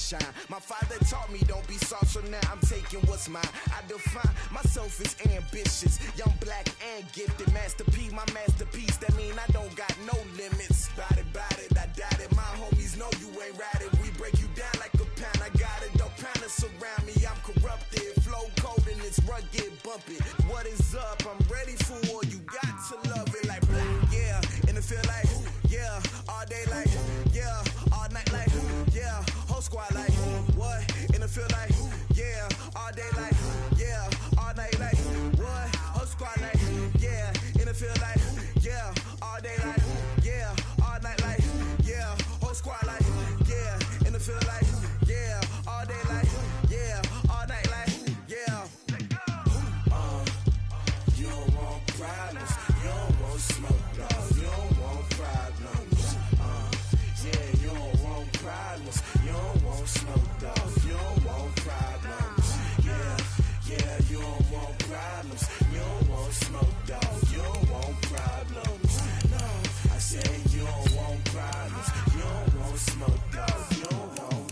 shine. My father taught me don't be soft, so now I'm taking what's mine. I define myself as ambitious, young, black, and gifted. Master P, my masterpiece, that mean I don't got no limits. Bout it, I doubt it. My homies know you ain't ratted. We break you down like a pound. I got it, don't pound us around me. I'm corrupted, flow cold and it's rugged, bumpy. What is up? I'm ready for war. You got to love it like black, yeah. And it feel like, yeah. All day like, yeah. All night like, yeah. Whole squad like, what? And it feel like, yeah. All day like, yeah. All night like, what? Whole squad like, yeah. And it feel like, yeah. All day like, yeah. All night like, yeah. Whole squad like, yeah. And it feel like, yeah. All day like, yeah. All night like, yeah. You don't want problems. You don't want smoke, no. You don't want problems. Yeah, you don't want problems. You don't want smoke, dog. You don't want problems. Yeah, you don't want problems. You don't want smoke, dog. You don't want problems. No, I said you don't want problems. You don't want smoke, dog. You don't want.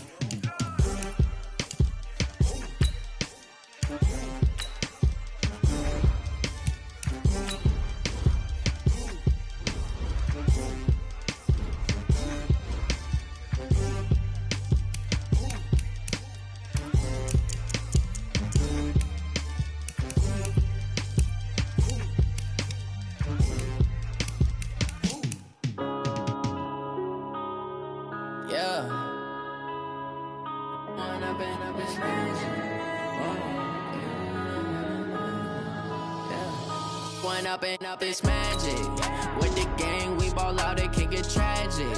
Up it's magic. With the gang, we ball out, it can get tragic.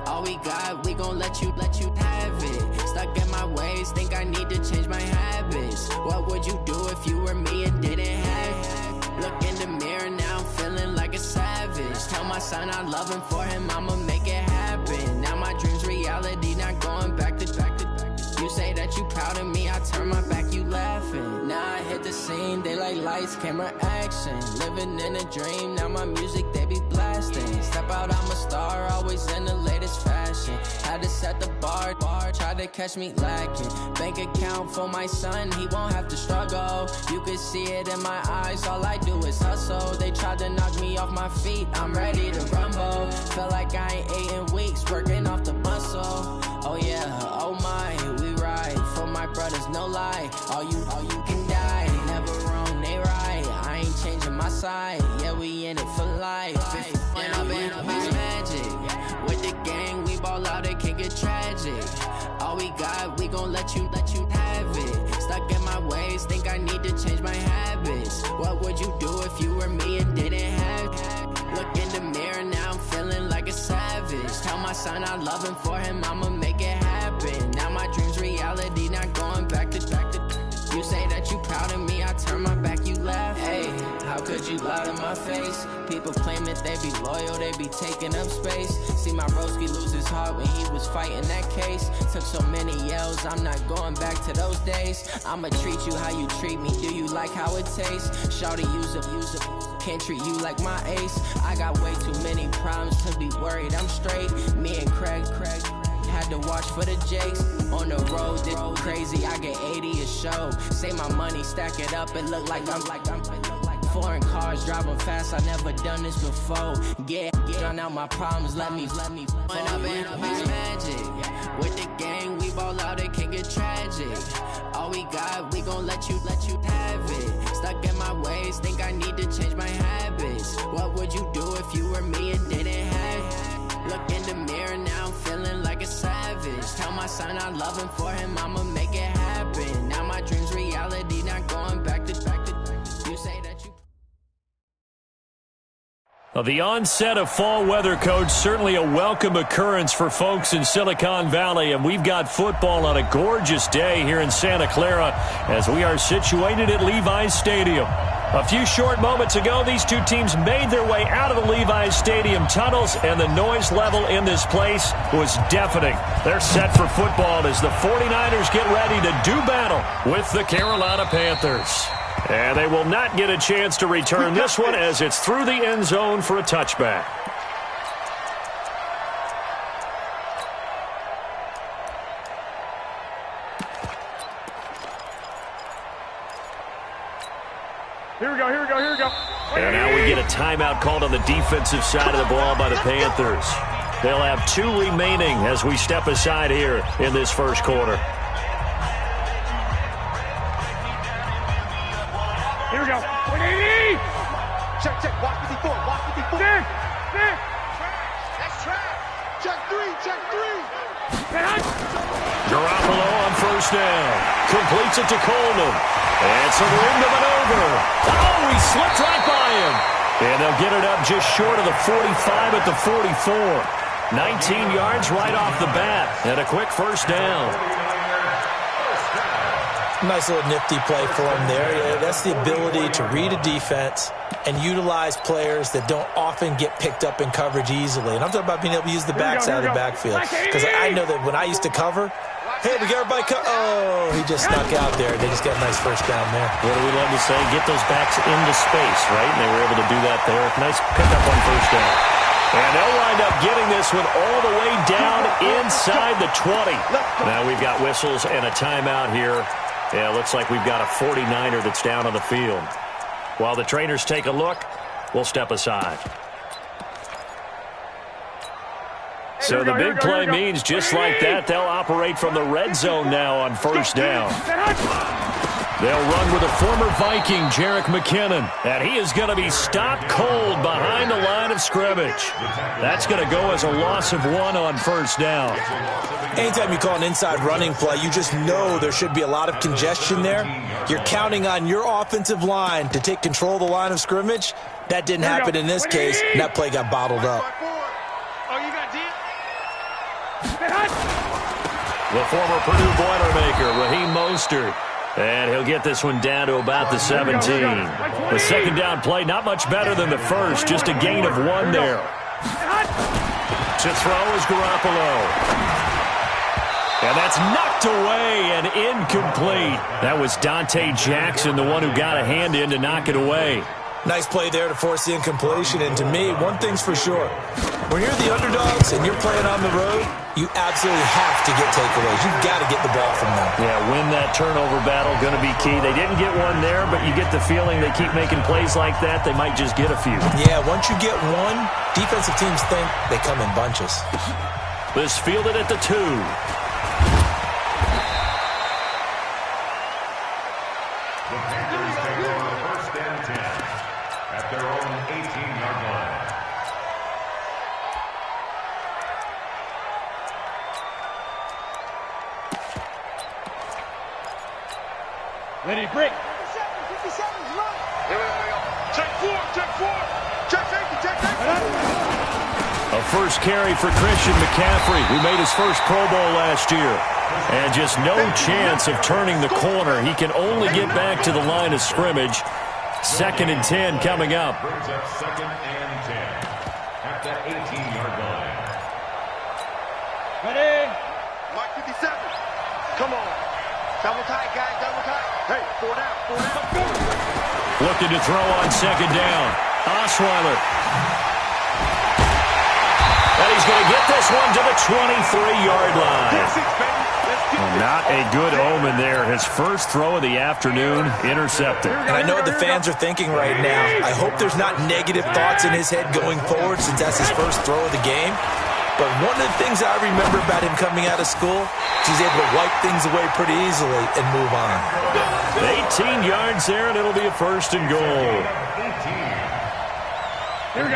All we got, we gon' let you have it. Stuck in my ways, think I need to change my habits. What would you do if you were me and didn't have it? Look in the mirror, now I'm feeling like a savage. Tell my son I love him, for him I'ma make it happen. Now my dream's reality, not going back to. You say that you proud of me, I turn my back, you laughing. Now I hit the scene, they like lights, camera, action. Living in a dream, now my music, they be blasting. Step out, I'm a star, always in the latest fashion. Had to set the bar, tried to catch me lacking. Bank account for my son, he won't have to struggle. You can see it in my eyes, all I do is hustle. They tried to knock me off my feet, I'm ready to rumble. Feel like I ain't ate in weeks, working off the muscle. Oh yeah, oh my, we ride for my brothers, no lie. All you can die, never wrong, they right. I ain't changing my side, yeah, we in it for life. When I've been it's magic. With the gang, we ball out, it can get tragic. All we got, we gon' let you have it. Stuck in my ways, think I need to change my habits. What would you do if you were me and didn't have it? Look in the mirror, now I'm feeling like a savage. Tell my son I love him, for him I'ma make it happen. Now my dream's reality, not going back to. You say that you proud of me, I turn my back, you laugh. Hey, how could you lie to my face? People claim that they be loyal, they be taking up space. See my broski lose his heart when he was fighting that case. Took so many yells, I'm not going back to those days. I'ma treat you how you treat me, do you like how it tastes? Shawty, use it, can't treat you like my ace. I got way too many problems to be worried, I'm straight. Me and Craig had to watch for the Jakes. On the road, this crazy, I get 80 a show. Say my money, stack it up, it look like I'm foreign cars, driving fast, I never done this before. Get drown out my problems, let me When I've been it's magic. With the gang, we ball out, it can get tragic. All we got, we gon' let you have it. Stuck in my ways, think I need to change my habits. What would you do if you were me and didn't have it? Look in the mirror, now I'm feeling like a savage. Tell my son I love him, for him I'ma make it happen. Now my dream's reality, not going back to. You say that you. The onset of fall weather, Coach, certainly a welcome occurrence for folks in Silicon Valley, and we've got football on a gorgeous day here in Santa Clara as we are situated at Levi's Stadium. A few short moments ago, these two teams made their way out of the Levi's Stadium tunnels, and the noise level in this place was deafening. They're set for football as the 49ers get ready to do battle with the Carolina Panthers. And they will not get a chance to return this one as it's through the end zone for a touchback. Here we go. And now we get a timeout called on the defensive side of the ball by the Panthers. They'll have 2 remaining as we step aside here in this first quarter. Here we go. 180. Check. Walk 54. Stick. That's track. Check 3. Garoppolo on first down. Completes it to Coleman. And some room to maneuver. Oh, he slipped right by him. And they'll get it up just short of the 45 at the 44. 19 yards right off the bat. And a quick first down. Nice little nifty play for him there. Yeah, that's the ability to read a defense and utilize players that don't often get picked up in coverage easily. And I'm talking about being able to use the backside of the backfield. Because I know that when I used to cover, hey, we got everybody oh, he just snuck out there. They just got a nice first down there. What do we love to say? Get those backs into space, right? And they were able to do that there. Nice pickup on first down. And they'll wind up getting this one all the way down inside the 20. Now we've got whistles and a timeout here. Yeah, looks like we've got a 49er that's down on the field. While the trainers take a look, we'll step aside. So the big play means just like that, they'll operate from the red zone now on first down. They'll run with a former Viking, Jerick McKinnon, and he is going to be stopped cold behind the line of scrimmage. That's going to go as a loss of 1 on first down. Anytime you call an inside running play, you just know there should be a lot of congestion there. You're counting on your offensive line to take control of the line of scrimmage. That didn't happen in this case, and that play got bottled up. The former Purdue Boilermaker, Raheem Mostert. And he'll get this one down to about the 17. The second down play, not much better than the first, just a gain of 1 there. To throw is Garoppolo. And that's knocked away and incomplete. That was Dante Jackson, the one who got a hand in to knock it away. Nice play there to force the incompletion. And to me, one thing's for sure. When you're the underdogs and you're playing on the road, you absolutely have to get takeaways. You've got to get the ball from them. Yeah, win that turnover battle, going to be key. They didn't get one there, but you get the feeling they keep making plays like that, they might just get a few. Yeah, once you get one, defensive teams think they come in bunches. This fielded at the 2. Ready, break. 57's run. Here we go. Check 4. Check safety. A first carry for Christian McCaffrey, who made his first Pro Bowl last year. And just no chance of turning the corner. He can only get back to the line of scrimmage. 2nd and 10 coming up. Brings up 2nd and 10 at the 18-yard line. Ready. Mark 57. Come on. Double tight, guys. Double tight. Hey, 4 down. Looking to throw on 2nd down. Osweiler. And he's going to get this one to the 23-yard line. Not a good omen there. His first throw of the afternoon, intercepted. And I know what the fans are thinking right now. I hope there's not negative thoughts in his head going forward since that's his first throw of the game. But one of the things I remember about him coming out of school is he's able to wipe things away pretty easily and move on. 18 yards there, and it'll be a 1st and goal.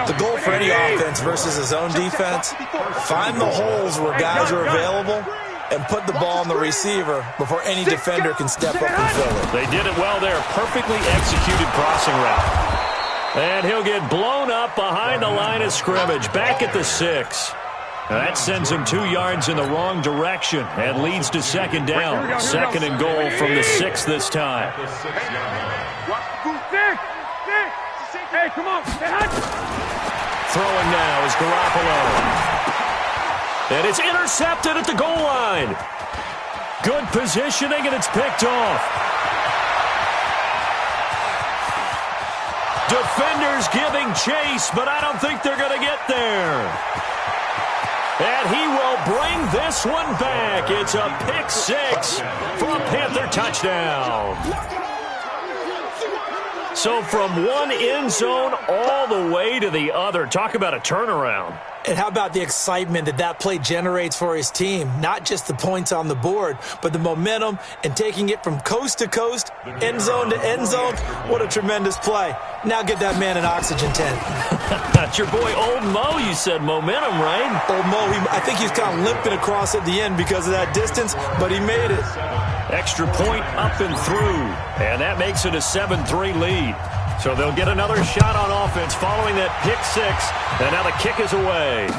The goal for any offense versus his own defense, find the holes where guys are available and put the ball on the receiver before any defender can step up and fill it. They did it well there. Perfectly executed crossing route. And he'll get blown up behind the line of scrimmage, back at the 6. That sends him 2 yards in the wrong direction and leads to 2nd down. 2nd and goal from the 6 this time. Hey, come on. Throwing now is Garoppolo. And it's intercepted at the goal line. Good positioning, and it's picked off. Defenders giving chase, but I don't think they're going to get there. And he will bring this one back. It's a pick 6 for a Panther touchdown. So from one end zone all the way to the other. Talk about a turnaround. And how about the excitement that play generates for his team? Not just the points on the board, but the momentum and taking it from coast to coast, end zone to end zone. What a tremendous play. Now get that man an oxygen tent. That's your boy Old Mo. You said momentum, right? Old Mo, I think he's kind of limping across at the end because of that distance, but he made it. Extra point up and through. And that makes it a 7-3 lead. So they'll get another shot on offense following that pick six. And now the kick is away.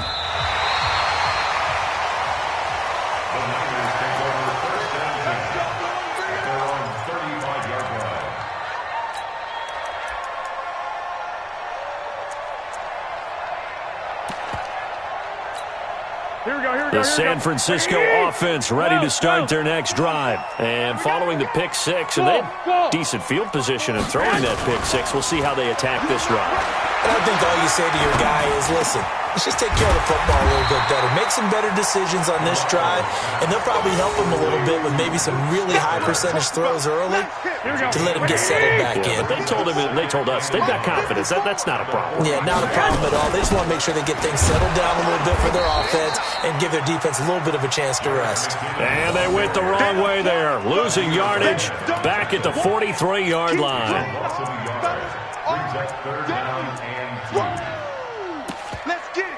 The Niners take over first down at their own 35-yard line. The San Francisco offense ready to start their next drive. And following the pick six, and they have decent field position in throwing that pick six. We'll see how they attack this drive. And I think all you say to your guy is, listen, let's just take care of the football a little bit better. Make some better decisions on this drive, and they'll probably help him a little bit with maybe some really high percentage throws early to let him get settled back in. But they told us they've got confidence. That's not a problem. Yeah, not a problem at all. They just want to make sure they get things settled down a little bit for their offense and give their defense a little bit of a chance to rest. And they went the wrong way there, losing yardage back at the 43-yard line. Brings up third down and 2. Let's get it.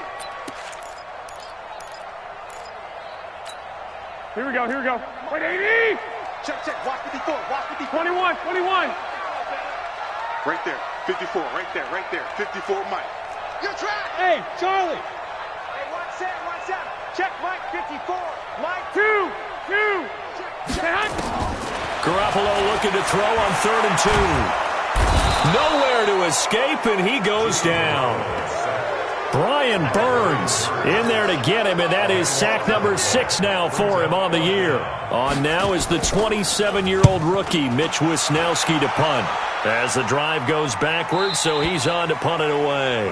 Here we go. Wait, 80. Check. Watch 54. 21. Right there. 54. Right there. 54, Mike. You're trapped. Hey, Charlie. Hey, watch that. Check, Mike. 54. Mike. 2. Check. Garoppolo looking to throw on 3rd and 2. Nowhere to escape, and he goes down. Brian Burns in there to get him, and that is sack number 6 now for him on the year. On now is the 27-year-old rookie, Mitch Wisnowski, to punt. As the drive goes backwards, so he's on to punt it away.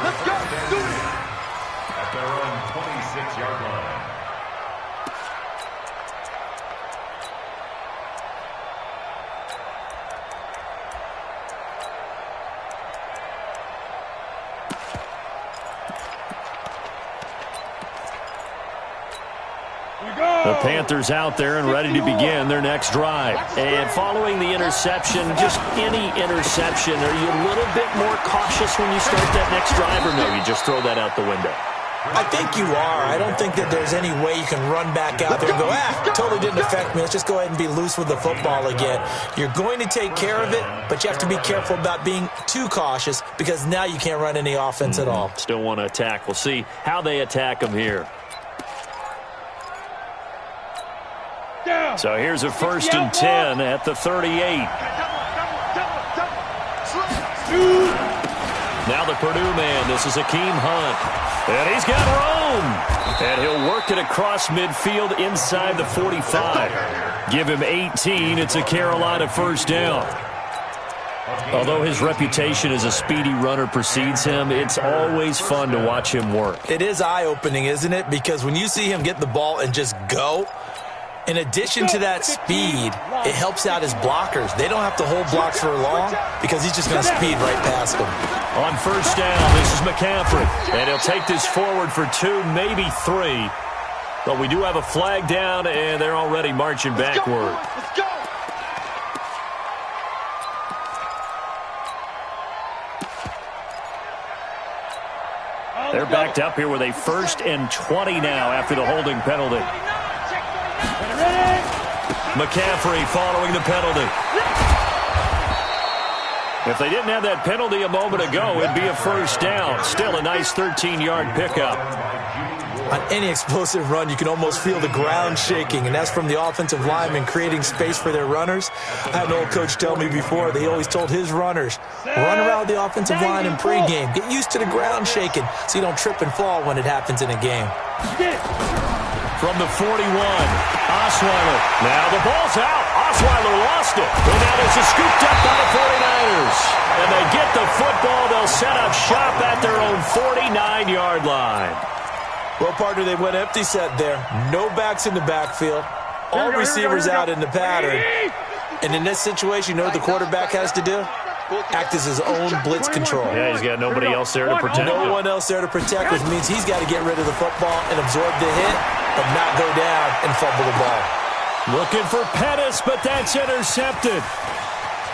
Let's go. Do it. At their own 26-yard line. The Panthers out there and ready to begin their next drive. And following the interception, just any interception, are you a little bit more cautious when you start that next drive, or no, you just throw that out the window? I think you are. I don't think that there's any way you can run back out there and go, totally didn't affect me. Let's just go ahead and be loose with the football again. You're going to take care of it, but you have to be careful about being too cautious because now you can't run any offense at all. Still want to attack. We'll see how they attack them here. So here's a 1st and 10 at the 38. Now the Purdue man. This is Akeem Hunt. And he's got room. And he'll work it across midfield inside the 45. Give him 18. It's a Carolina 1st down. Although his reputation as a speedy runner precedes him, it's always fun to watch him work. It is eye-opening, isn't it? Because when you see him get the ball and just go, in addition to that speed, it helps out his blockers. They don't have to hold blocks for long because he's just going to speed right past them. On 1st down, this is McCaffrey. And he'll take this forward for 2, maybe 3. But we do have a flag down, and they're already marching backward. Let's go. They're backed up here with a 1st and 20 now after the holding penalty. McCaffrey following the penalty. If they didn't have that penalty a moment ago, it'd be a 1st down. Still a nice 13-yard pickup. On any explosive run, you can almost feel the ground shaking, and that's from the offensive linemen creating space for their runners. I had an old coach tell me before, they always told his runners, run around the offensive line in pregame. Get used to the ground shaking so you don't trip and fall when it happens in a game. From the 41, Osweiler. Now the ball's out. Osweiler lost it. And now this is scooped up by the 49ers. And they get the football. They'll set up shop at their own 49-yard line. Well, partner, they went empty set there. No backs in the backfield. All receivers out in the pattern. And in this situation, you know what the quarterback has to do? Act as his own blitz control. Yeah, he's got nobody else there to protect him. No one else there to protect, which means he's got to get rid of the football and absorb the hit, but not go down and fumble the ball. Looking for Pettis, but that's intercepted.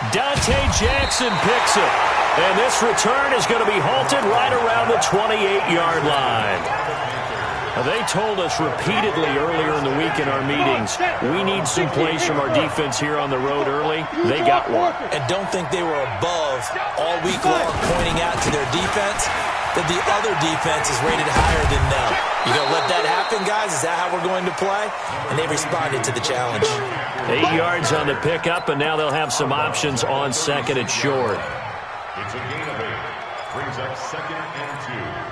Dante Jackson picks it. And this return is going to be halted right around the 28-yard line. They told us repeatedly earlier in the week in our meetings, we need some plays from our defense here on the road early. They got one. And don't think they were above all week long pointing out to their defense that the other defense is rated higher than them. You going to let that happen, guys? Is that how we're going to play? And they responded to the challenge. 8 yards on the pickup, and now they'll have some options on second and short. It's a gain of 8. Brings up 2nd and 2.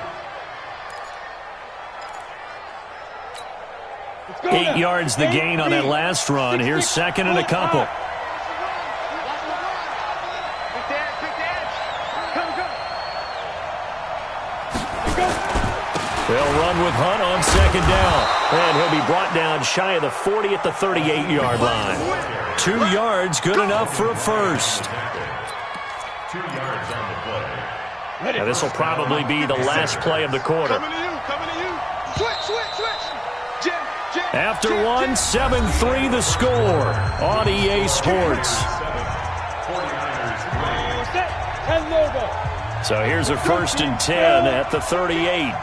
8 yards the gain on that last run. Here's second and a couple. They'll run with Hunt on second down. And he'll be brought down shy of the 40 at the 38-yard line. 2 yards, good enough for a first. 2 yards on the play. Now, this will probably be the last play of the quarter. Coming to you. Switch. After 1, 7-3 the score on EA Sports. So here's a 1st and 10 at the 38.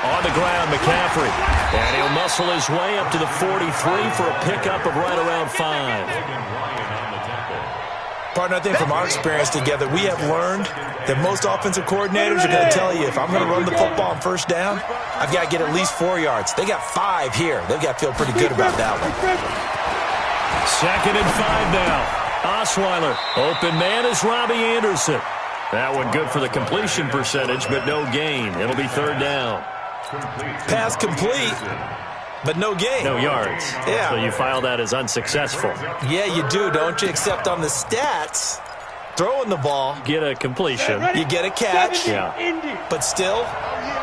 On the ground, McCaffrey. And he'll muscle his way up to the 43 for a pickup of right around 5. Partner, I think from our experience together, we have learned that most offensive coordinators are going to tell you, if I'm going to run the football on first down, I've got to get at least 4 yards. They got 5 here. They've got to feel pretty good about that one. 2nd and 5 now. Osweiler. Open man is Robbie Anderson. That one good for the completion percentage, but no gain. It'll be 3rd down. Pass complete, but no gain. No yards. Yeah. So you file that as unsuccessful. Yeah, you do, don't you? Except on the stats, throwing the ball, Get a completion. you get a catch, Yeah. but still,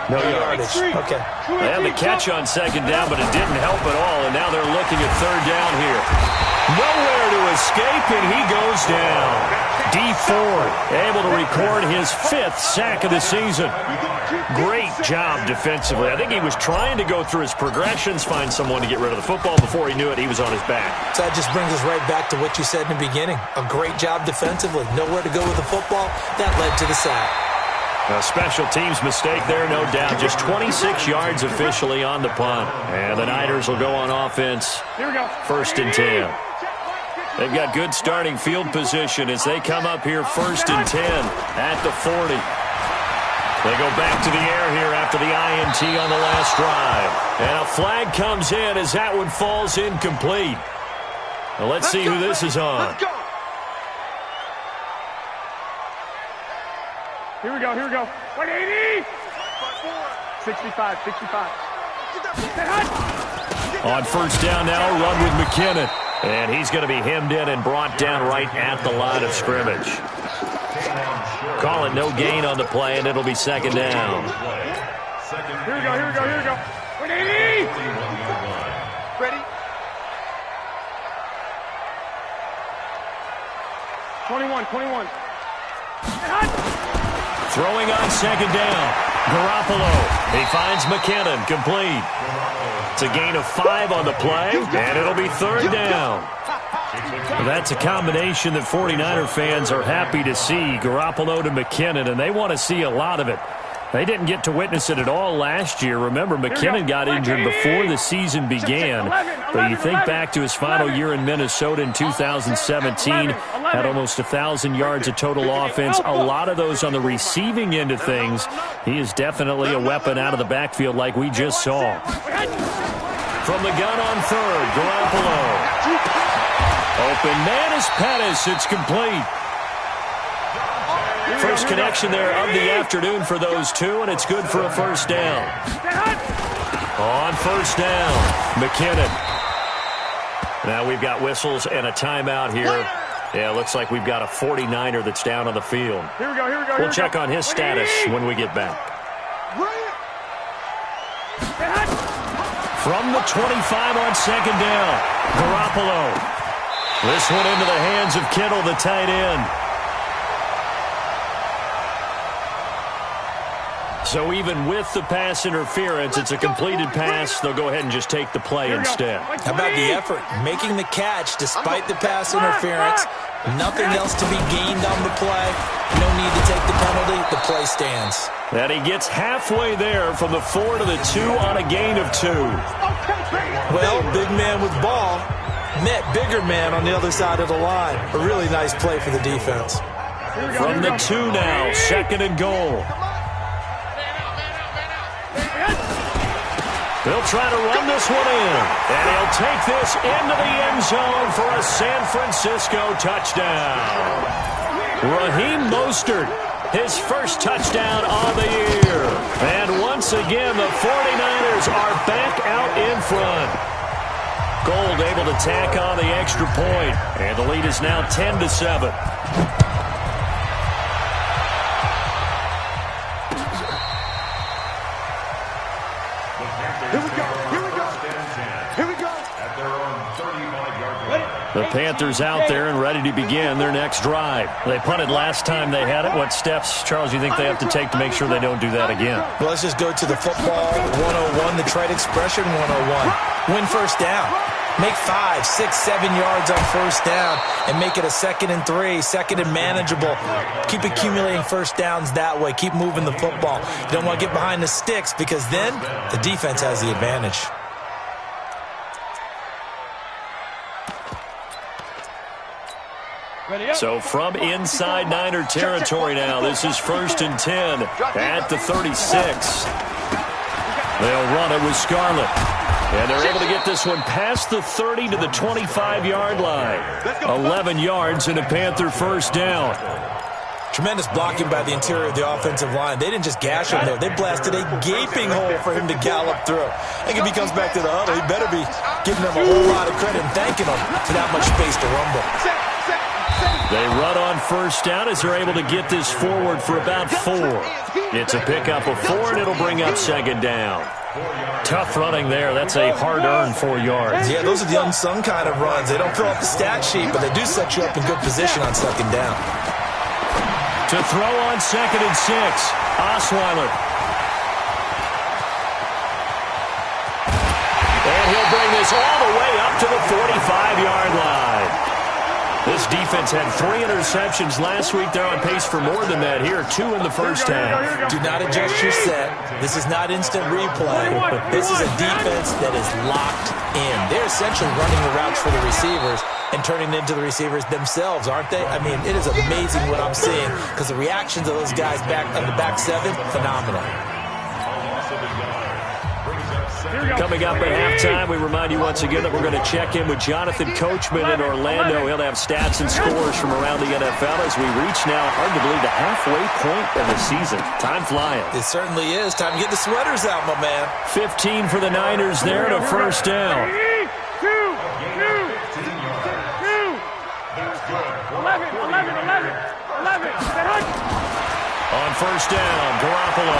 No yardage. yardage. Okay. They had the catch on second down, but it didn't help at all, and now they're looking at 3rd down here. Nowhere to escape, and he goes down. D Ford able to record his 5th sack of the season. Great job defensively. I think he was trying to go through his progressions, find someone to get rid of the football. Before he knew it, he was on his back. So that just brings us right back to what you said in the beginning. A great job defensively. Nowhere to go with the football. That led to the sack. A special teams mistake there, no doubt. Just 26 yards officially on the punt. And the Niners will go on offense. Here we go. 1st and 10. They've got good starting field position as they come up here 1st and 10 at the 40. They go back to the air here after the INT on the last drive. And a flag comes in as that one falls incomplete. Now let's see who this is on. Let's go. Here we go. 180. 65. On 1st down now, run with McKinnon. And he's going to be hemmed in and brought down right at the line of scrimmage. Call it no gain on the play, and it'll be 2nd down. Here we go. 180. Ready? 21. Throwing on 2nd down. Garoppolo. He finds McKinnon. Complete. It's a gain of 5 on the play, and it'll be 3rd down. That's a combination that 49er fans are happy to see. Garoppolo to McKinnon, and they want to see a lot of it. They didn't get to witness it at all last year. Remember, McKinnon got injured before the season began. But you think back to his final year in Minnesota in 2017, had almost 1,000 yards of total offense, a lot of those on the receiving end of things. He is definitely a weapon out of the backfield like we just saw. From the gun on 3rd, Garoppolo. Open man is Pettis. It's complete. First connection there of the afternoon for those two, and it's good for a 1st down. On 1st down, McKinnon. Now we've got whistles and a timeout here. Yeah, looks like we've got a 49er that's down on the field. Here we go. We'll check on his status when we get back. From the 25 on 2nd down, Garoppolo. This one into the hands of Kittle, the tight end. So even with the pass interference, it's a completed pass. They'll go ahead and just take the play instead. How about the effort? Making the catch despite the pass interference. Nothing else to be gained on the play. No need to take the penalty. The play stands. And he gets halfway there from the 4 to the 2 on a gain of 2. Well, big man with ball met bigger man on the other side of the line. A really nice play for the defense. From the 2 now, 2nd and goal. They'll try to run this one in, and he'll take this into the end zone for a San Francisco touchdown. Raheem Mostert, his first touchdown on the year. And once again, the 49ers are back out in front. Gold able to tack on the extra point, and the lead is now 10-7. The Panthers out there and ready to begin their next drive. They punted last time they had it. What steps, Charles, do you think they have to take to make sure they don't do that again? Well, let's just go to the football 101, the trade expression 101. Win first down. Make 5, 6, 7 yards on first down and make it a 2nd and 3, 2nd and manageable. Keep accumulating first downs that way. Keep moving the football. You don't want to get behind the sticks because then the defense has the advantage. So from inside Niner territory now, this is 1st and 10 at the 36. They'll run it with Scarlett. And they're able to get this one past the 30 to the 25-yard line. 11 yards and a Panther first down. Tremendous blocking by the interior of the offensive line. They didn't just gash him there. They blasted a gaping hole for him to gallop through. I think if he comes back to the huddle, he better be giving them a whole lot of credit and thanking them for that much space to rumble. They run on first down as they're able to get this forward for about 4. It's a pickup of 4, and it'll bring up 2nd down. Tough running there. That's a hard-earned 4 yards. Yeah, those are the unsung kind of runs. They don't fill up the stat sheet, but they do set you up in good position on 2nd down. To throw on 2nd and 6, Osweiler. And he'll bring this all the way up to the 45-yard line. This defense had 3 interceptions last week. They're on pace for more than that here. 2 in the first half. Do not adjust your set. This is not instant replay. This is a defense that is locked in. They're essentially running the routes for the receivers and turning into the receivers themselves, aren't they? I mean, it is amazing what I'm seeing because the reactions of those guys back on the back 7, phenomenal. Coming up at halftime, we remind you once again that we're going to check in with Jonathan Coachman in Orlando. He'll have stats and scores from around the NFL as we reach now, hard to believe, the halfway point of the season. Time flying. It certainly is. Time to get the sweaters out, my man. 15 for the Niners there to first down. 11. On first down, Garoppolo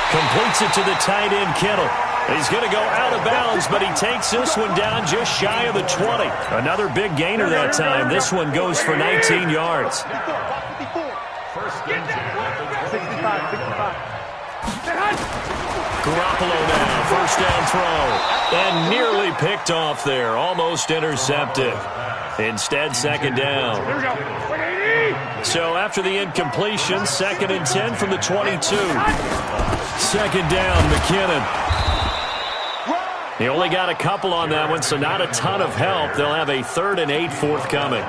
completes it to the tight end, Kittle. He's going to go out of bounds, but he takes this one down just shy of the 20. Another big gainer that time. This one goes for 19 yards. Garoppolo now, first down throw. And nearly picked off there. Almost intercepted. Instead, 2nd down. So after the incompletion, 2nd and 10 from the 22. 2nd down, McKinnon. He only got a couple on that one, so not a ton of help. They'll have a 3rd and 8 forthcoming.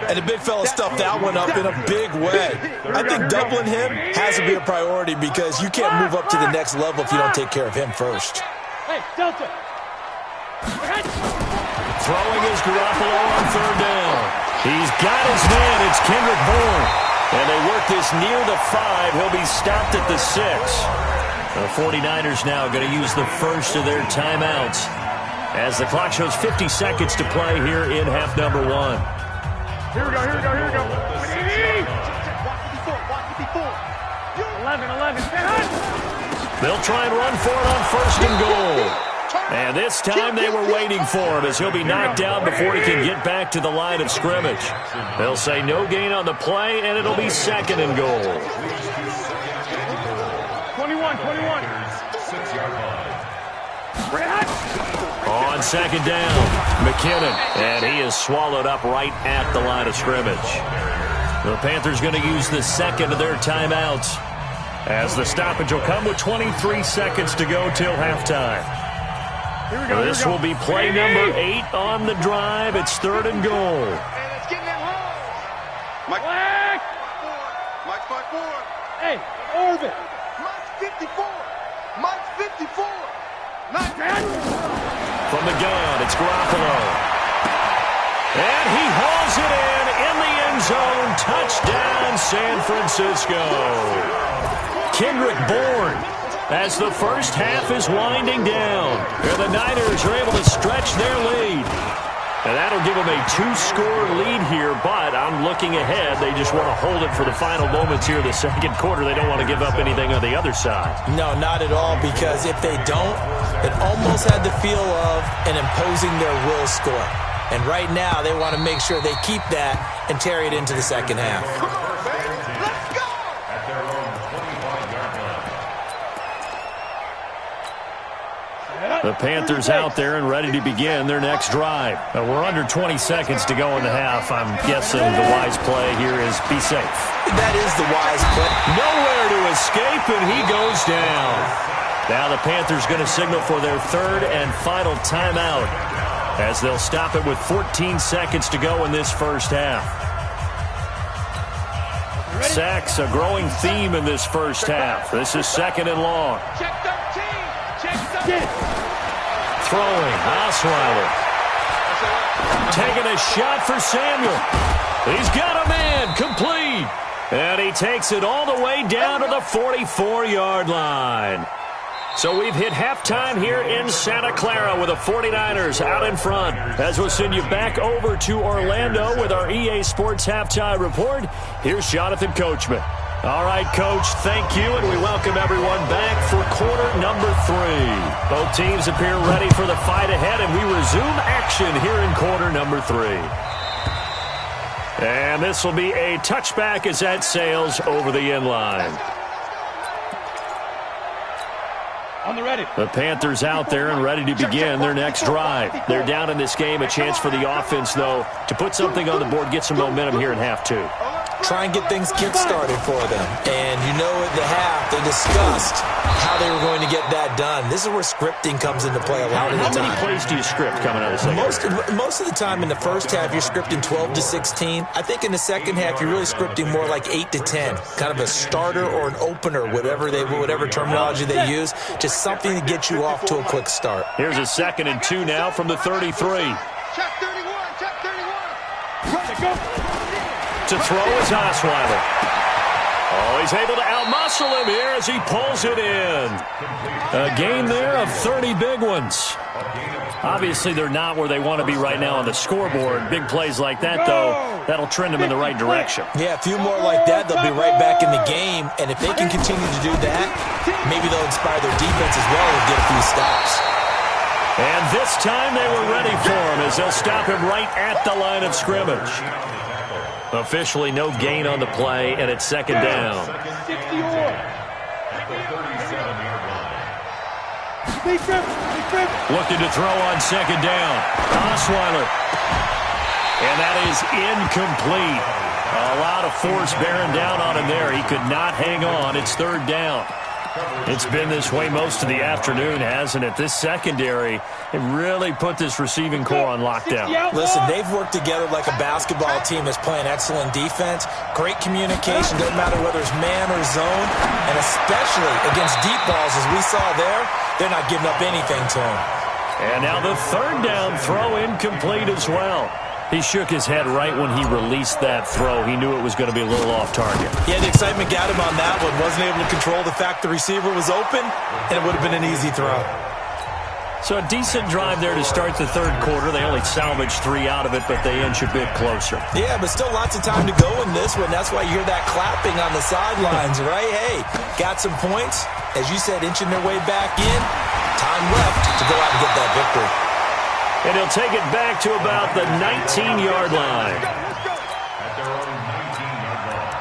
And the big fella stuffed that one up in a big way. I think doubling him has to be a priority because you can't move up to the next level if you don't take care of him first. Hey, Delta. Throwing is Garoppolo on 3rd down. He's got his man. It's Kendrick Bourne. And they work this near the 5. He'll be stopped at the 6. The 49ers now going to use the first of their timeouts as the clock shows 50 seconds to play here in half number 1. Here we go. 11. 11. They'll try and run for it on 1st and goal. And this time they were waiting for him as he'll be knocked down before he can get back to the line of scrimmage. They'll say no gain on the play, and it'll be 2nd and goal. 21. On 2nd down, McKinnon, and he is swallowed up right at the line of scrimmage. The Panthers going to use the second of their timeouts as the stoppage will come with 23 seconds to go till halftime. This will be play number 8 on the drive. It's 3rd and goal. Let's get in that hole. Mike's 5-4. Hey, Orbit. Mike's 54. Mike's 54. From the gun, it's Garoppolo. And he hauls it in the end zone. Touchdown, San Francisco. Kendrick Bourne, as the first half is winding down. And the Niners are able to stretch their lead. And that'll give them a 2-score lead here, but I'm looking ahead. They just want to hold it for the final moments here in the second quarter. They don't want to give up anything on the other side. No, not at all, because if they don't, it almost had the feel of an imposing their will score. And right now, they want to make sure they keep that and carry it into the second half. The Panthers out there and ready to begin their next drive. We're under 20 seconds to go in the half. I'm guessing the wise play here is be safe. That is the wise play. Nowhere to escape, and he goes down. Now the Panthers going to signal for their 3rd and final timeout as they'll stop it with 14 seconds to go in this first half. Sacks, a growing theme in this first half. This is 2nd and long. Check 13. Check 13. Throwing, Osweiler. Taking a shot for Samuel. He's got a man, complete. And he takes it all the way down to the 44-yard line. So we've hit halftime here in Santa Clara with the 49ers out in front. As we'll send you back over to Orlando with our EA Sports Halftime Report, here's Jonathan Coachman. All right, Coach, thank you, and we welcome everyone back for quarter number 3. Both teams appear ready for the fight ahead, and we resume action here in quarter number 3. And this will be a touchback as that sails over the end line. On the ready. The Panthers out there and ready to begin their next drive. They're down in this game. A chance for the offense, though, to put something on the board, get some momentum here in half 2. Try and get things kick-started for them. And you know at the half, they discussed how they were going to get that done. This is where scripting comes into play a lot of the time. How many plays do you script coming out of the second? Most of the time in the first half, you're scripting 12 to 16. I think in the second half, you're really scripting more like 8 to 10. Kind of a starter or an opener, whatever terminology they use. Just something to get you off to a quick start. Here's a 2nd and 2 now from the 33. Check 31. Check 31. Ready, go. To throw is Osweiler. Oh, he's able to outmuscle him here as he pulls it in. A game there of 30 big ones. Obviously, they're not where they want to be right now on the scoreboard. Big plays like that, though, that'll trend them in the right direction. Yeah, a few more like that, they'll be right back in the game. And if they can continue to do that, maybe they'll inspire their defense as well and get a few stops. And this time they were ready for him as they'll stop him right at the line of scrimmage. Officially no gain on the play, and it's 2nd down. Looking to throw on 2nd down. Osweiler. And that is incomplete. A lot of force bearing down on him there. He could not hang on. It's 3rd down. It's been this way most of the afternoon, hasn't it? This secondary, it really put this receiving core on lockdown. Listen, they've worked together like a basketball team that's playing excellent defense. Great communication, doesn't matter whether it's man or zone. And especially against deep balls, as we saw there, they're not giving up anything to them. And now the 3rd down throw incomplete as well. He shook his head right when he released that throw. He knew it was going to be a little off target. Yeah, the excitement got him on that one. Wasn't able to control the fact the receiver was open, and it would have been an easy throw. So a decent drive there to start the 3rd quarter. They only salvaged 3 out of it, but they inch a bit closer. Yeah, but still lots of time to go in this one. That's why you hear that clapping on the sidelines, right? Hey, got some points. As you said, inching their way back in. Time left. to go out and get that victory. And he'll take it back to about the 19-yard line. At their own 19-yard line.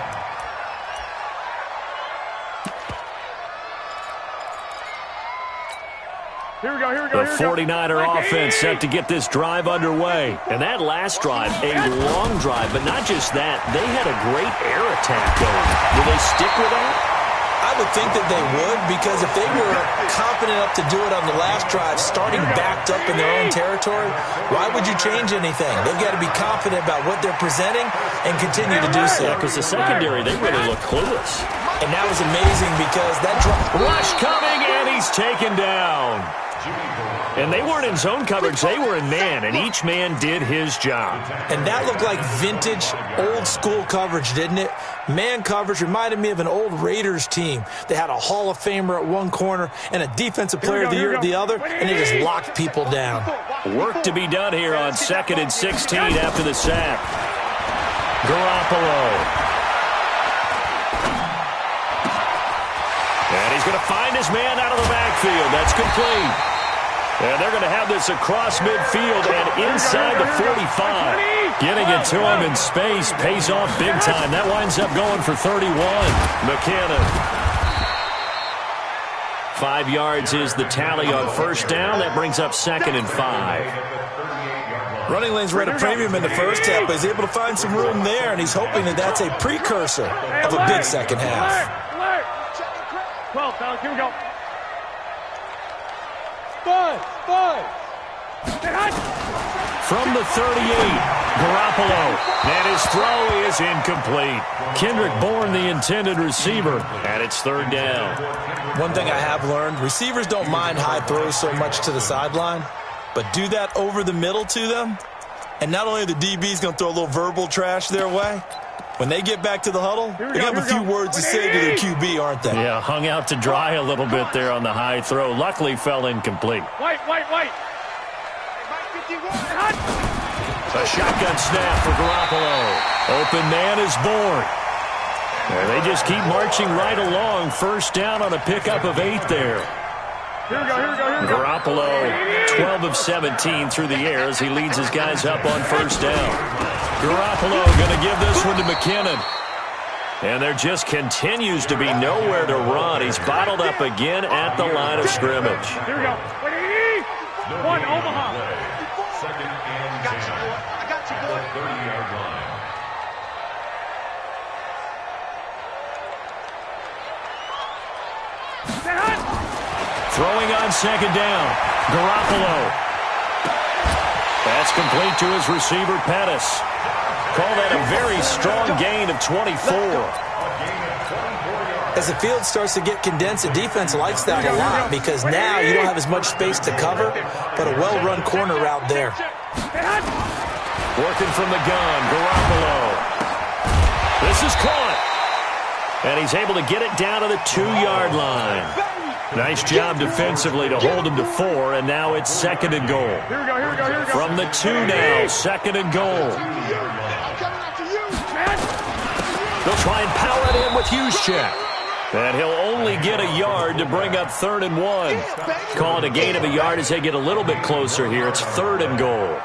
Here we go, here we go, The 49er offense set to get this drive underway. And that last drive, a long drive, but not just that. They had a great air attack going. Will they stick with that? I would think that they would, because if they were confident enough to do it on the last drive, starting backed up in their own territory, why would you change anything? They've got to be confident about what they're presenting and continue to do so. Yeah, because the secondary, they really look clueless. And that was amazing because that rush coming, and he's taken down. And they weren't in zone coverage. They were in man, and each man did his job. And that looked like vintage, old-school coverage, didn't it? Man coverage reminded me of an old Raiders team. They had a Hall of Famer at one corner and a Defensive Player of the Year at the other, and they just locked people down. Work to be done here on 2nd and 16 after the sack. Garoppolo. And he's going to find his man out of the backfield. That's complete. And they're going to have this across midfield and inside the 45. Getting it to him in space pays off big time. That winds up going for 31. McKinnon. 5 yards is the tally on first down. That brings up 2nd and 5. Running lanes were at a premium in the first half, but he's able to find some room there, and he's hoping that that's a precursor of a big second half. 12, fellas, here we go. 5. From the 38, Garoppolo. And his throw is incomplete. Kendrick Bourne, the intended receiver, and it's 3rd down. One thing I have learned, receivers don't mind high throws so much to the sideline, but do that over the middle to them, and not only are the DBs going to throw a little verbal trash their way, when they get back to the huddle, they're going to have a few words to say to their QB, aren't they? Yeah, hung out to dry a little bit there on the high throw. Luckily fell incomplete. White. A shotgun snap for Garoppolo. Open man is Bourne. And they just keep marching right along. First down on a pickup of 8 there. Here we go. Garoppolo, 12 of 17 through the air as he leads his guys up on first down. Garoppolo going to give this one to McKinnon. And there just continues to be nowhere to run. He's bottled up again at the line of scrimmage. Here we go. 1, Omaha. 2nd and 10. I got you, boy. 30-yard line. Throwing on 2nd down. Garoppolo. That's complete to his receiver, Pettis. Call that a very strong gain of 24. As the field starts to get condensed, the defense likes that a lot because now you don't have as much space to cover, but a well-run corner route there. Working from the gun, Garoppolo. This is caught. And he's able to get it down to the 2-yard line. Nice job defensively to hold him to 4, and now it's 2nd and goal. Here we go. From the 2 now, 2nd and goal. They'll try and power it in with Juszczyk. And he'll only get a yard to bring up 3rd and 1. Call it a gain of a yard as they get a little bit closer here. It's 3rd and goal.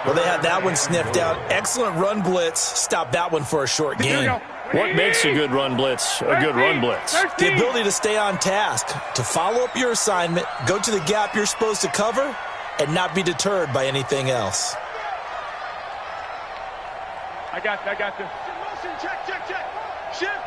Well, they had that one sniffed out. Excellent run blitz. Stop that one for a short gain. What makes a good run blitz a good run blitz? The ability to stay on task, to follow up your assignment, go to the gap you're supposed to cover, and not be deterred by anything else. I got this. Motion, check. Shift.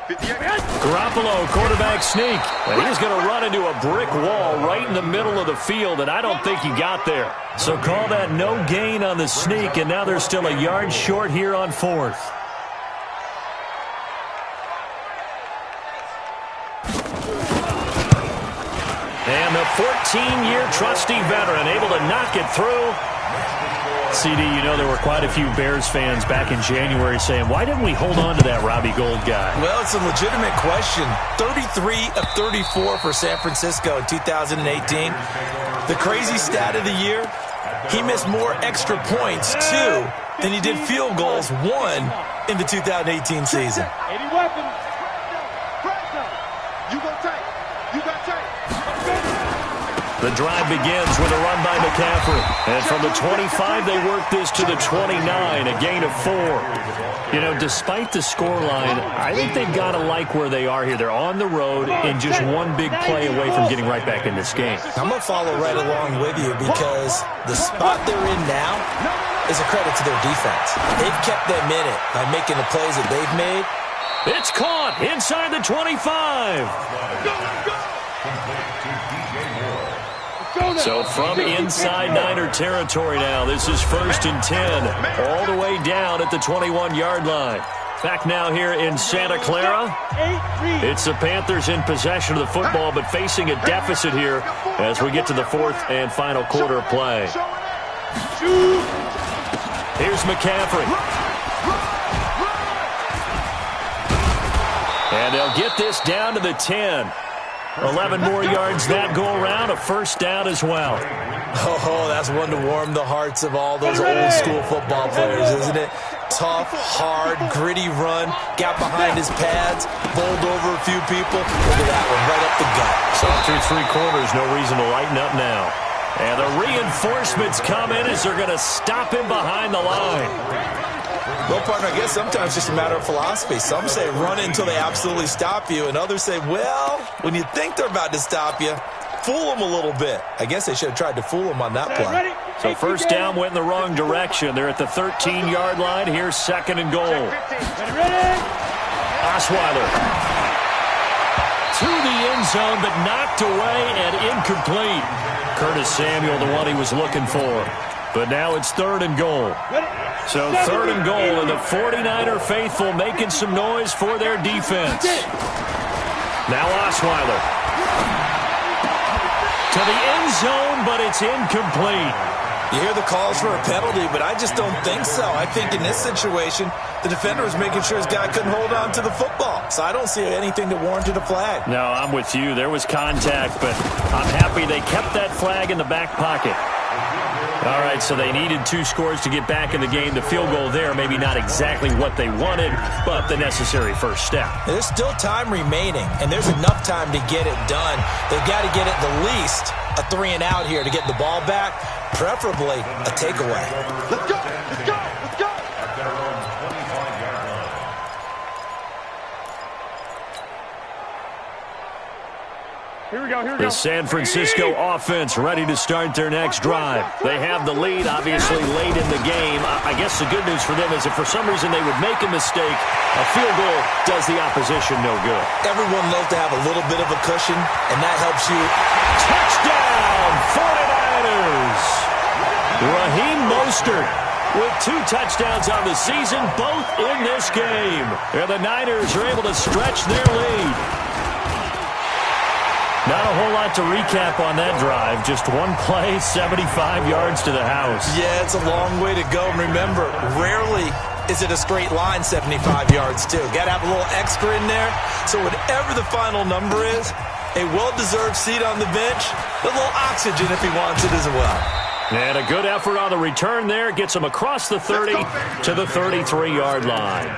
Garoppolo, quarterback sneak. And he's going to run into a brick wall right in the middle of the field, and I don't think he got there. So call that no gain on the sneak, and now they're still a yard short here on 4th. And the 14-year trusty veteran able to knock it through. CD, you know there were quite a few Bears fans back in January saying, why didn't we hold on to that Robbie Gould guy? Well, it's a legitimate question. 33 of 34 for San Francisco in 2018. The crazy stat of the year, he missed more extra points, 2, than he did field goals, 1, in the 2018 season. 80 weapons. You go tight. The drive begins with a run by McCaffrey. And from the 25, they work this to the 29, a gain of 4. You know, despite the scoreline, I think they've got to like where they are here. They're on the road and just one big play away from getting right back in this game. I'm going to follow right along with you because the spot they're in now is a credit to their defense. They've kept them in it by making the plays that they've made. It's caught inside the 25. So from inside Niner territory now, this is 1st and 10, all the way down at the 21-yard line. Back now here in Santa Clara. It's the Panthers in possession of the football, but facing a deficit here as we get to the 4th and final quarter play. Here's McCaffrey. And they'll get this down to the 10. 11 more yards that go around, a first down as well. Oh, that's one to warm the hearts of all those old school football players, isn't it? Tough, hard, gritty run, got behind his pads, bowled over a few people. Look at that one, right up the gut. So through 3 quarters, no reason to lighten up now. And the reinforcements come in as they're going to stop him behind the line. Well, partner, I guess sometimes it's just a matter of philosophy. Some say run until they absolutely stop you, and others say, well, when you think they're about to stop you, fool them a little bit. I guess they should have tried to fool them on that play. So first down went in the wrong direction. They're at the 13-yard line. Here's 2nd and goal. Osweiler to the end zone, but knocked away and incomplete. Curtis Samuel, the one he was looking for. But now it's 3rd and goal. So 3rd and goal, and the 49er faithful making some noise for their defense. Now Osweiler to the end zone, but it's incomplete. You hear the calls for a penalty, but I just don't think so. I think in this situation, the defender was making sure his guy couldn't hold on to the football. So I don't see anything that warranted a flag. No, I'm with you. There was contact, but I'm happy they kept that flag in the back pocket. All right, so they needed 2 scores to get back in the game. The field goal there, maybe not exactly what they wanted, but the necessary first step. There's still time remaining, and there's enough time to get it done. They've got to get at the least a 3 and out here to get the ball back, preferably a takeaway. Let's go! Let's go! Let's go! Here we go, here we go. The San Francisco offense ready to start their next drive. They have the lead, obviously, late in the game. I guess the good news for them is if for some reason they would make a mistake, a field goal does the opposition no good. Everyone loves to have a little bit of a cushion, and that helps you. Touchdown, 49ers! Raheem Mostert with 2 touchdowns on the season, both in this game. And the Niners are able to stretch their lead. Not a whole lot to recap on that drive. Just one play, 75 yards to the house. Yeah, it's a long way to go. And remember, rarely is it a straight line 75 yards, too. Got to have a little extra in there. So whatever the final number is, a well-deserved seat on the bench, a little oxygen if he wants it as well. And a good effort on the return there. Gets him across the 30 to the 33-yard line.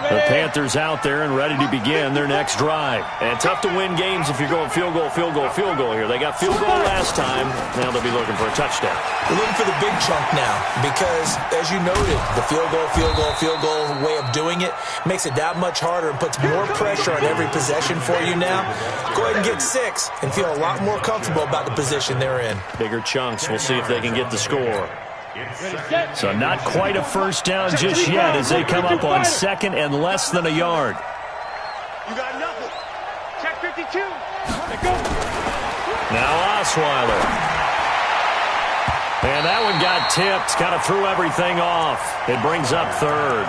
The Panthers out there and ready to begin their next drive. And tough to win games if you're going field goal, field goal, field goal here. They got field goal last time. Now they'll be looking for a touchdown. They're looking for the big chunk now because, as you noted, the field goal way of doing it makes it that much harder and puts more pressure on every possession for you now. Go ahead and get 6 and feel a lot more comfortable about the position they're in. Bigger chunks. We'll see if they can get the score. So not quite a first down just yet as they come up on 2nd and less than a yard. You got nothing. Check 52. Let's go. Now Osweiler. And that one got tipped. Kind of threw everything off. It brings up 3rd.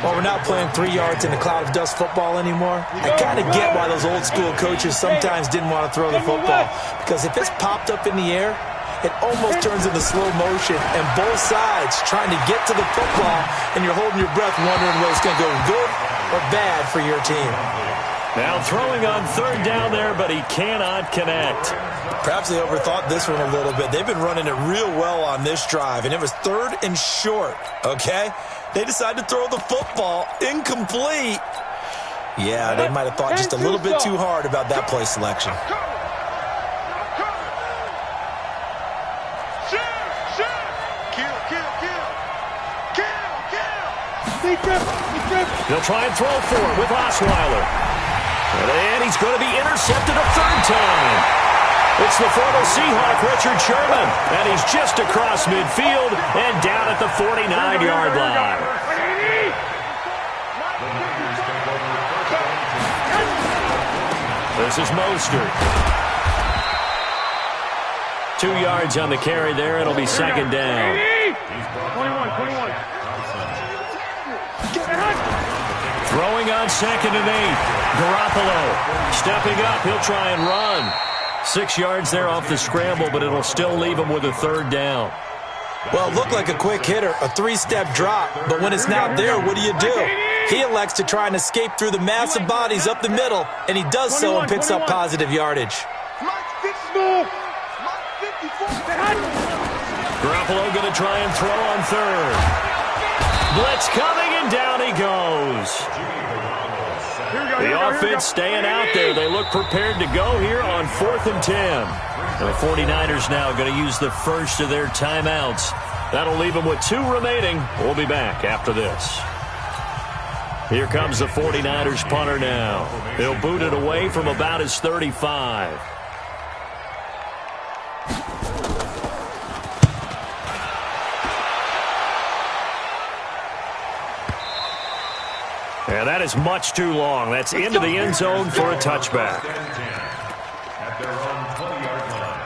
Well, we're not playing 3 yards in a cloud of dust football anymore. I kind of get why those old school coaches sometimes didn't want to throw the football. Because if it's popped up in the air, it almost turns into slow motion, and both sides trying to get to the football, and you're holding your breath wondering whether it's going to go good or bad for your team. Now throwing on 3rd down there, but he cannot connect. Perhaps they overthought this one a little bit. They've been running it real well on this drive, and it was 3rd and short, okay? They decided to throw the football incomplete. Yeah, they might have thought just a little bit too hard about that play selection. He'll try and throw for it with Osweiler. And he's going to be intercepted a third time. It's the former Seahawk, Richard Sherman. And he's just across midfield and down at the 49-yard line. This is Mostert. 2 yards on the carry there. It'll be second down. 21. Throwing on 2nd and 8. Garoppolo stepping up. He'll try and run. 6 yards there off the scramble, but it'll still leave him with a third down. Well, it looked like a quick hitter, a 3-step drop, but when it's not there, what do? He elects to try and escape through the massive bodies up the middle, and he does so and picks up positive yardage. Garoppolo going to try and throw on third. Blitz coming, and down he goes. The offense staying out there. They look prepared to go here on 4th and 10. And the 49ers now going to use the first of their timeouts. That'll leave them with 2 remaining. We'll be back after this. Here comes the 49ers punter now. He'll boot it away from about his 35. And that is much too long. That's into the end zone for a touchback. At their own 20-yard line.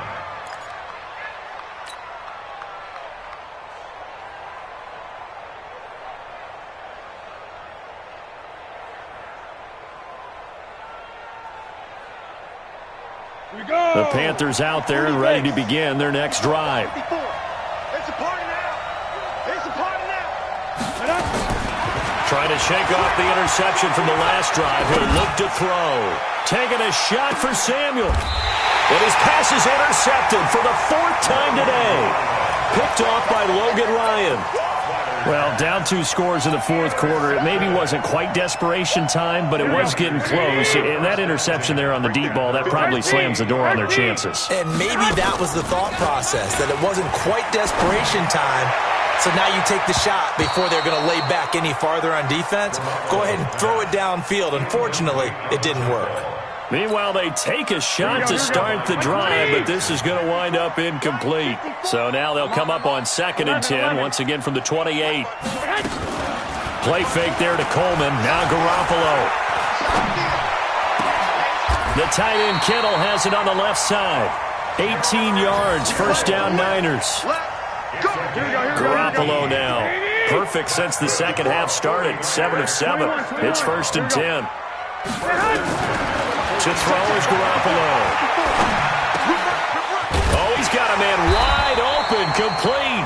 The Panthers out there and ready to begin their next drive. It's a party now. It's a party now. Trying to shake off the interception from the last drive. He'll look to throw. Taking a shot for Samuel. And his pass is intercepted for the 4th time today. Picked off by Logan Ryan. Well, down 2 scores in the 4th quarter. It maybe wasn't quite desperation time, but it was getting close. And that interception there on the deep ball, that probably slams the door on their chances. And maybe that was the thought process, that it wasn't quite desperation time. So now you take the shot before they're going to lay back any farther on defense. Go ahead and throw it downfield. Unfortunately, it didn't work. Meanwhile, they take a shot to start the drive, but this is going to wind up incomplete. So now they'll come up on 2nd and 10, once again from the 28. Play fake there to Coleman. Now Garoppolo. The tight end Kittle has it on the left side. 18 yards, first down Niners. Garoppolo now. Perfect since the second half started. 7 of 7. It's 1st and 10. To throw is Garoppolo. Oh, he's got a man wide open, complete.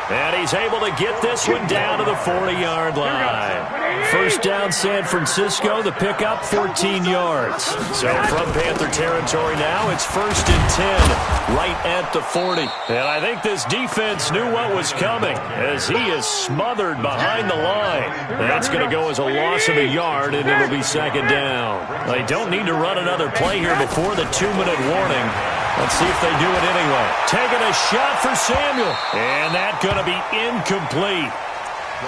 And he's able to get this one down to the 40-yard line. First down San Francisco, the pickup 14 yards. So from Panther territory now, it's 1st and 10, right at the 40. And I think this defense knew what was coming as he is smothered behind the line. That's going to go as a loss of a yard, and it'll be 2nd down. They don't need to run another play here before the 2-minute warning. Let's see if they do it anyway. Taking a shot for Samuel. And that going to be incomplete.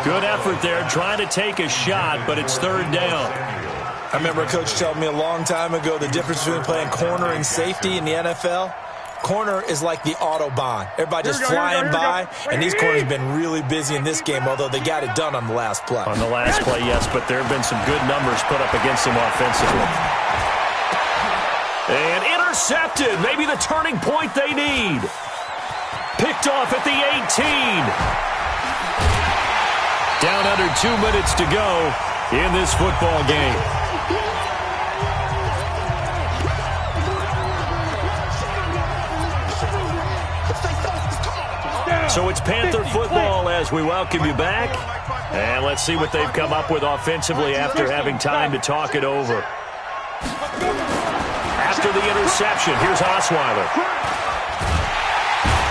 Good effort there, trying to take a shot, but it's 3rd down. I remember a coach telling me a long time ago the difference between playing corner and safety in the NFL. Corner is like the Autobahn. Everybody just flying by, and these corners have been really busy in this game, although they got it done on the last play. On the last play, yes, but there have been some good numbers put up against them offensively. And intercepted. Maybe the turning point they need. Picked off at the 18. Down under 2 minutes to go in this football game. So it's Panther football as we welcome you back. And let's see what they've come up with offensively after having time to talk it over. After the interception, here's Osweiler.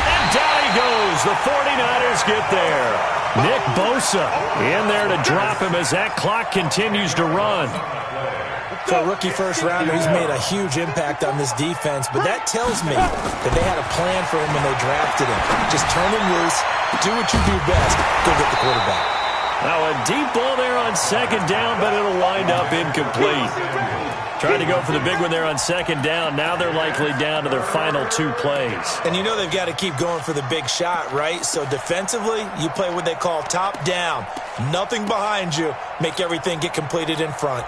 And down he goes. The 49ers get there. Nick Bosa in there to drop him as that clock continues to run. For a rookie first-rounder, he's made a huge impact on this defense, but that tells me that they had a plan for him when they drafted him. Just turn him loose, do what you do best, go get the quarterback. Now a deep ball there on second down, but it'll wind up incomplete. Trying to go for the big one there on second down. Now they're likely down to their final 2 plays. And you know they've got to keep going for the big shot, right? So defensively, you play what they call top down. Nothing behind you. Make everything get completed in front.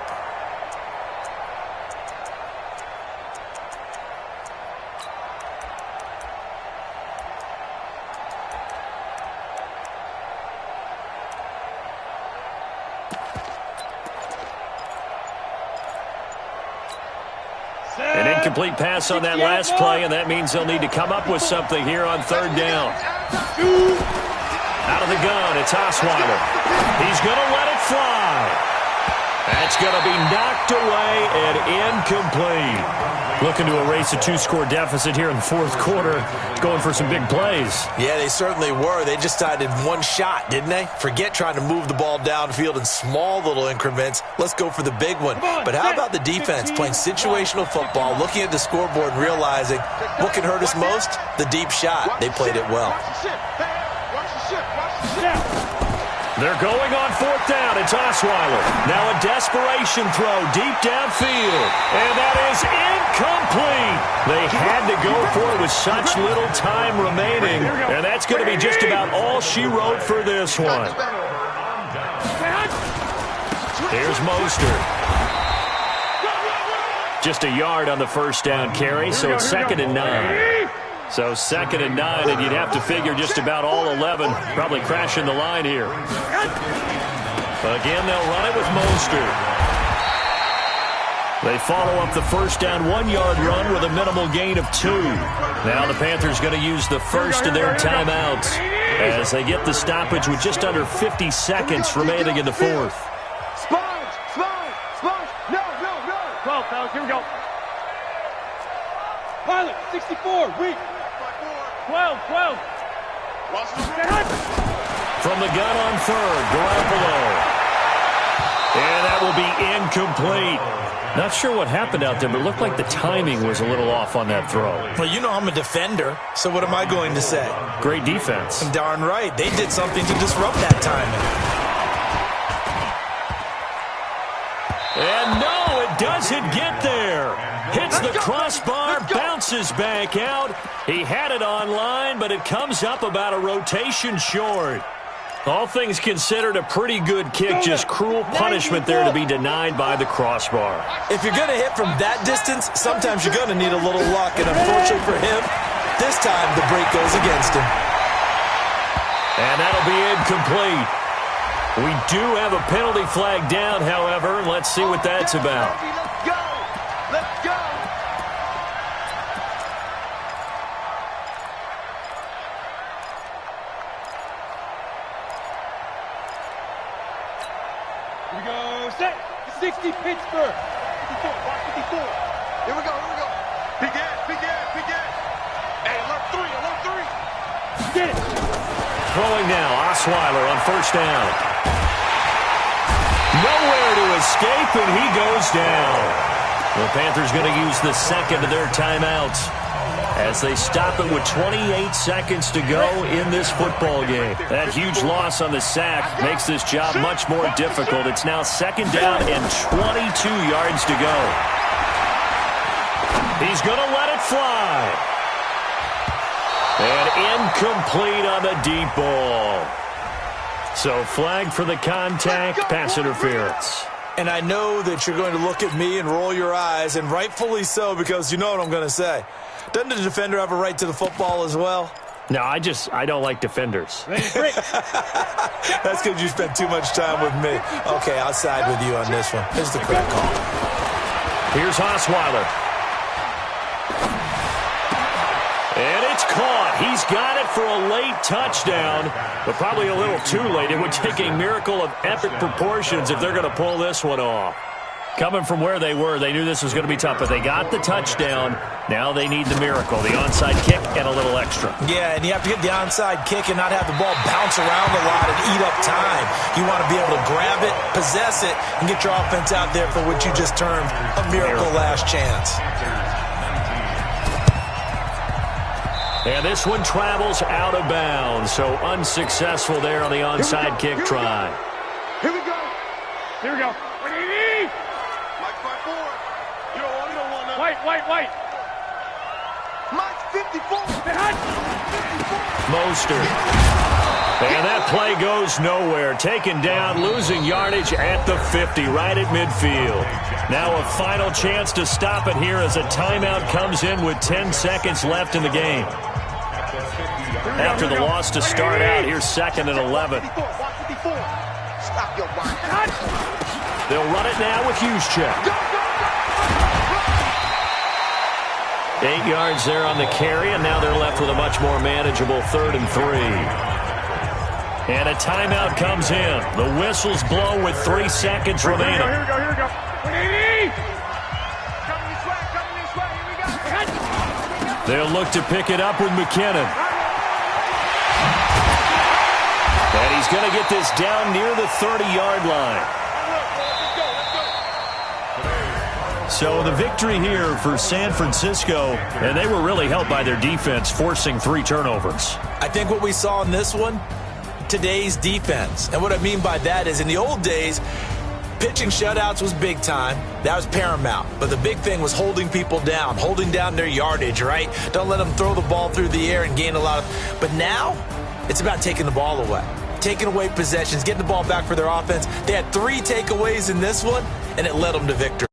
An incomplete pass on that last play, and that means they'll need to come up with something here on third down. Out of the gun, it's Osweiler. He's going to let it fly. That's going to be knocked away and incomplete. Looking to erase a 2-score deficit here in the fourth quarter. Going for some big plays. Yeah, they certainly were. They just decided one shot, didn't they? Forget trying to move the ball downfield in small little increments. Let's go for the big one. But how about the defense playing situational football, looking at the scoreboard and realizing what can hurt us most? The deep shot. They played it well. They're going on fourth down. It's Osweiler. Now a desperation throw deep downfield. And that is incomplete. They had to go for it with such little time remaining. And that's going to be just about all she wrote for this one. Here's Mostert. Just a yard on the first down carry, so it's 2nd and 9. So 2nd and 9, and you'd have to figure just about all 11 probably crashing the line here. But again, they'll run it with Mostert. They follow up the first down 1-yard run with a minimal gain of 2. Now the Panthers going to use the first of their timeouts as they get the stoppage with just under 50 seconds remaining in the fourth. Sponge! No! 12, fellas, here we go. Pilot, 64, weak. 12. From the gun on third, Garoppolo. And that will be incomplete. Not sure what happened out there, but it looked like the timing was a little off on that throw. Well, you know I'm a defender, so what am I going to say? Great defense. Darn right. They did something to disrupt that timing. And no, it doesn't get there. Hits the crossbar, bounces back out. He had it on line, but it comes up about a rotation short. All things considered, a pretty good kick, just cruel punishment there to be denied by the crossbar. If you're going to hit from that distance, sometimes you're going to need a little luck, and unfortunately for him, this time the break goes against him. And that'll be incomplete. We do have a penalty flag down, however, and let's see what that's about. Let's go! Here we go, set! 60 Pittsburgh! 54. Here we go. Big gas. Hey, alert 3. Get it! Throwing now, Osweiler on first down. Nowhere to escape, and he goes down. The Panthers going to use the second of their timeouts as they stop it with 28 seconds to go in this football game. That huge loss on the sack makes this job much more difficult. It's now 2nd down and 22 yards to go. He's going to let it fly. And incomplete on the deep ball. So flag for the contact, pass interference. And I know that you're going to look at me and roll your eyes, and rightfully so, because you know what I'm going to say. Doesn't the defender have a right to the football as well? No, I don't like defenders. That's because you spent too much time with me. Okay, I'll side with you on this one. Here's the correct call. Here's Osweiler. And it's caught. He's got it for a late touchdown, but probably a little too late. It would take a miracle of epic proportions if they're going to pull this one off. Coming from where they were, they knew this was going to be tough, but they got the touchdown. Now they need the miracle, the onside kick and a little extra. Yeah, and you have to get the onside kick and not have the ball bounce around a lot and eat up time. You want to be able to grab it, possess it, and get your offense out there for what you just termed a miracle last chance. And this one travels out of bounds, so unsuccessful there on the onside kick try. Here we go. Here we go. White. Mike's 54. Mostert. And that play goes nowhere. Taken down, losing yardage at the 50, right at midfield. Now a final chance to stop it here as a timeout comes in with 10 seconds left in the game. After the loss to start out, here's 2nd and 11. Stop your run. They'll run it now with Juszczyk. 8 yards there on the carry, and now they're left with a much more manageable 3rd and 3. And a timeout comes in. The whistles blow with 3 seconds remaining. Here we go. Coming this way. Here we go. They'll look to pick it up with McKinnon. And he's going to get this down near the 30-yard line. So the victory here for San Francisco, and they were really helped by their defense, forcing 3 turnovers. I think what we saw in this one, today's defense. And what I mean by that is in the old days, pitching shutouts was big time. That was paramount. But the big thing was holding people down, holding down their yardage, right? Don't let them throw the ball through the air and gain a lot of... But now, it's about taking the ball away. Taking away possessions, getting the ball back for their offense. They had 3 takeaways in this one, and it led them to victory.